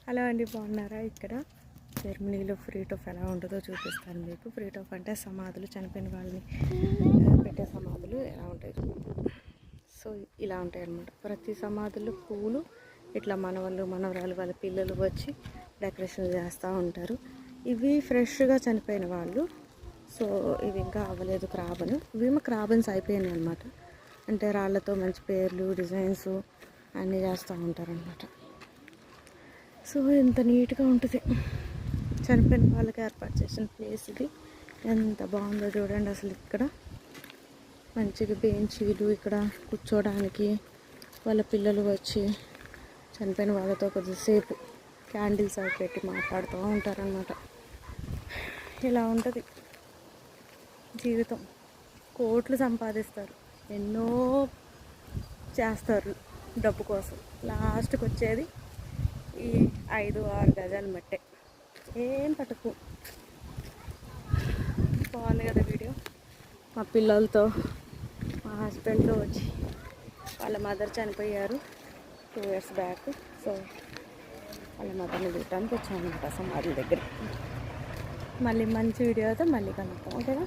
Hello అండి, బాగున్నారా? ఇక్కడ జర్మనీలో ఫ్రీట్ ఆఫ్ ఎలా ఉంటుందో చూపిస్తాను మీకు. ఫ్రీట్ ఆఫ్ అంటే సమాధులు, చనిపోయిన వాళ్ళని పెట్టే సమాధులు ఎలా ఉంటాయి. సో ఇలా ఉంటాయి అన్నమాట. ప్రతి సమాధుల్లో పూలు ఇట్లా మనవళ్ళు మనవరాలు వాళ్ళ పిల్లలు వచ్చి డెకరేషన్ చేస్తూ ఉంటారు. ఇవి ఫ్రెష్గా చనిపోయిన వాళ్ళు. సో ఇవి ఇంకా అవ్వలేదు క్రాబన్. ఇవేమో క్రాబన్స్ అయిపోయినాయి అనమాట. అంటే రాళ్ళతో మంచి పేర్లు డిజైన్స్ అన్నీ చేస్తూ ఉంటారనమాట. సో ఎంత నీట్గా ఉంటుంది. చనిపోయిన వాళ్ళకి ఏర్పాటు చేసిన ప్లేస్ ఇది. ఎంత బాగుందో చూడండి. అసలు ఇక్కడ మంచిగా బెంచీలు, ఇక్కడ కూర్చోడానికి వాళ్ళ పిల్లలు వచ్చి చనిపోయిన వాళ్ళతో కొద్దిసేపు క్యాండిల్స్ అవి పెట్టి మాట్లాడుతూ ఉంటారనమాట. ఇలా ఉంటుంది జీవితం. కోట్లు సంపాదిస్తారు, ఎన్నో చేస్తారు డబ్బు కోసం. లాస్ట్కి వచ్చేది ఈ 5-6 గజాలు మట్టే, ఏం పట్టుకు. బాగుంది కదా వీడియో. మా పిల్లలతో మా హస్బెండ్తో వచ్చి వాళ్ళ మదర్ చనిపోయారు 2 years బ్యాక్. సో వాళ్ళ మదర్ని చూడటానికి వచ్చామన్నమాట సమాధుల దగ్గర. మళ్ళీ మంచి వీడియోతో మళ్ళీ కలుద్దాం, ఓకేనా?